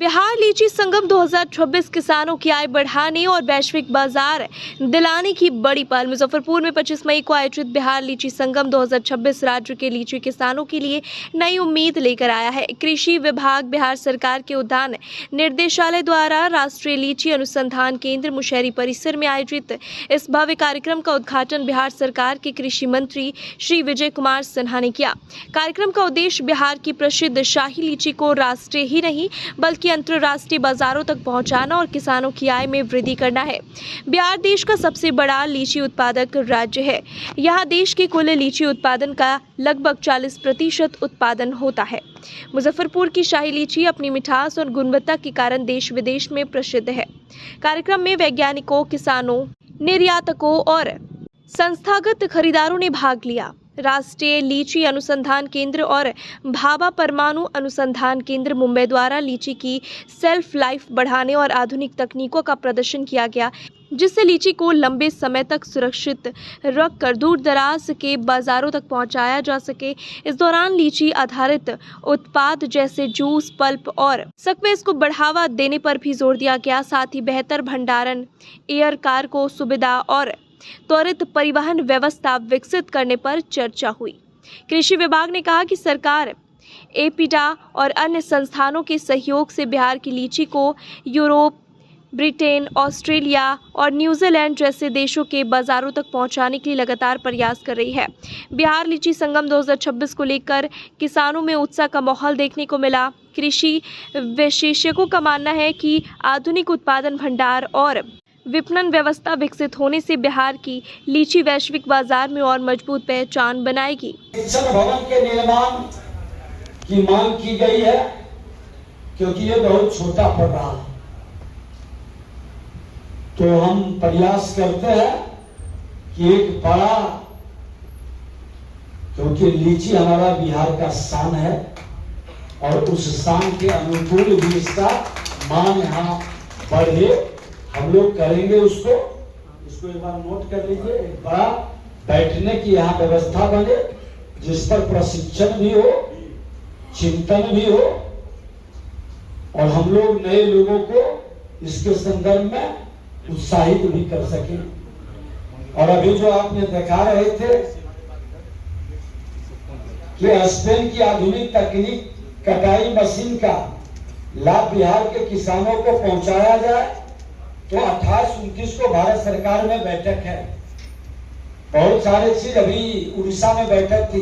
बिहार लीची संगम 2026 किसानों की आय बढ़ाने और वैश्विक बाजार दिलाने की बड़ी पहल। मुजफ्फरपुर में 25 मई को आयोजित बिहार लीची संगम 2026 राज्य के लीची किसानों के लिए नई उम्मीद लेकर आया है। कृषि विभाग, बिहार सरकार के उद्यान निर्देशालय द्वारा राष्ट्रीय लीची अनुसंधान केंद्र मुशहरी परिसर में आयोजित इस भव्य कार्यक्रम का उद्घाटन बिहार सरकार के कृषि मंत्री श्री विजय कुमार सिन्हा ने किया। कार्यक्रम का उद्देश्य बिहार की प्रसिद्ध शाही लीची को राष्ट्रीय ही नहीं बल्कि अंतर्राष्ट्रीय बाजारों तक पहुंचाना और किसानों की आय में वृद्धि करना है। बिहार देश का सबसे बड़ा लीची उत्पादक राज्य है। यहाँ देश के कुल लीची उत्पादन का लगभग 40% उत्पादन होता है। मुजफ्फरपुर की शाही लीची अपनी मिठास और गुणवत्ता के कारण देश विदेश में प्रसिद्ध है। कार्यक्रम में वैज्ञानिकों, किसानों, निर्यातकों और संस्थागत खरीदारों ने भाग लिया। राष्ट्रीय लीची अनुसंधान केंद्र और भाभा परमाणु अनुसंधान केंद्र मुंबई द्वारा लीची की सेल्फ लाइफ बढ़ाने और आधुनिक तकनीकों का प्रदर्शन किया गया, जिससे लीची को लंबे समय तक सुरक्षित रखकर दूर दराज के बाजारों तक पहुंचाया जा सके। इस दौरान लीची आधारित उत्पाद जैसे जूस, पल्प और स्क्वैश को बढ़ावा देने पर भी जोर दिया गया। साथ ही बेहतर भंडारण, एयर कार्गो सुविधा और त्वरित परिवहन व्यवस्था विकसित करने पर चर्चा हुई। कृषि विभाग ने कहा कि सरकार एपीडा और अन्य संस्थानों के सहयोग से बिहार की लीची को यूरोप, ब्रिटेन, ऑस्ट्रेलिया और न्यूजीलैंड जैसे देशों के बाजारों तक पहुंचाने के लिए लगातार प्रयास कर रही है। बिहार लीची संगम 2026 को लेकर किसानों में उत्साह का माहौल देखने को मिला। कृषि विशेषज्ञों का मानना है कि आधुनिक उत्पादन भंडार और विपणन व्यवस्था विकसित होने से बिहार की लीची वैश्विक बाजार में और मजबूत पहचान बनाएगी। शिक्षण भवन के निर्माण की मांग की गई है, क्योंकि ये बहुत छोटा पड़ रहा है। तो हम प्रयास करते हैं कि एक बड़ा, क्योंकि लीची हमारा बिहार का शान है और उस शान के अनुकूल भी इसका मान यहाँ बढ़े, हम लोग करेंगे। इसको एक बार नोट कर लीजिए। एक बड़ा बैठने की यहाँ व्यवस्था बने, जिस पर प्रशिक्षण भी हो, चिंतन भी हो और हम लोग नए लोगों को इसके संदर्भ में उत्साहित भी कर सकें। और अभी जो आपने दिखा रहे थे कि स्पेन की आधुनिक तकनीक कटाई मशीन का लाभ बिहार के किसानों को पहुंचाया जाए, तो 28-29 को भारत सरकार में बैठक है। बहुत सारे चीज, अभी उड़ीसा में बैठक थी,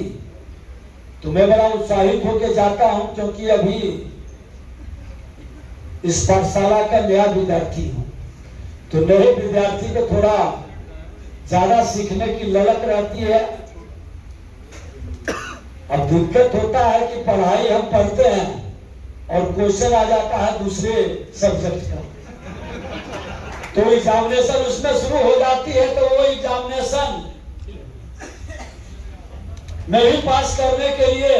तो मैं बड़ा उत्साहित होकर जाता हूं, क्योंकि अभी इस पाठशाला का नया विद्यार्थी हूं। तो नए विद्यार्थी को थोड़ा ज्यादा सीखने की ललक रहती है। अब दिक्कत होता है कि पढ़ाई हम पढ़ते हैं और क्वेश्चन आ जाता है दूसरे सब्जेक्ट का, तो एग्जामिनेशन उसमें शुरू हो जाती है, तो वो एग्जामिनेशन नहीं पास करने के लिए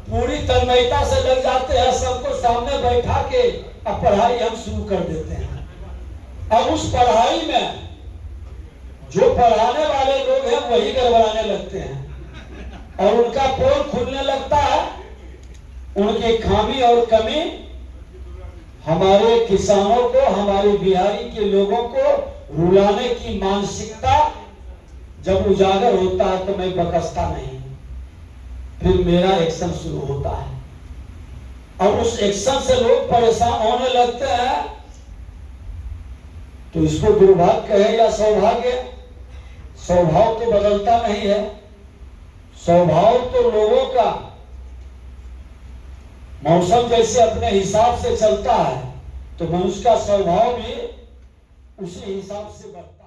पूरी तन्मयता से लग जाते हैं। सबको सामने बैठा के अब पढ़ाई हम शुरू कर देते हैं। अब उस पढ़ाई में जो पढ़ाने वाले लोग हैं वही गड़बड़ाने लगते हैं और उनका पोल खुलने लगता है। उनकी खामी और कमी हमारे किसानों को, हमारे बिहारी के लोगों को रुलाने की मानसिकता जब उजागर होता है, तो मैं बकसता नहीं, फिर मेरा एक्शन शुरू होता है। और उस एक्शन से लोग परेशान होने लगते हैं, तो इसको दुर्भाग्य है या सौभाग्य? स्वभाव तो बदलता नहीं है, स्वभाव तो लोगों का मौसम जैसे अपने हिसाब से चलता है, तो मनुष्य का स्वभाव भी उसी हिसाब से बढ़ता है।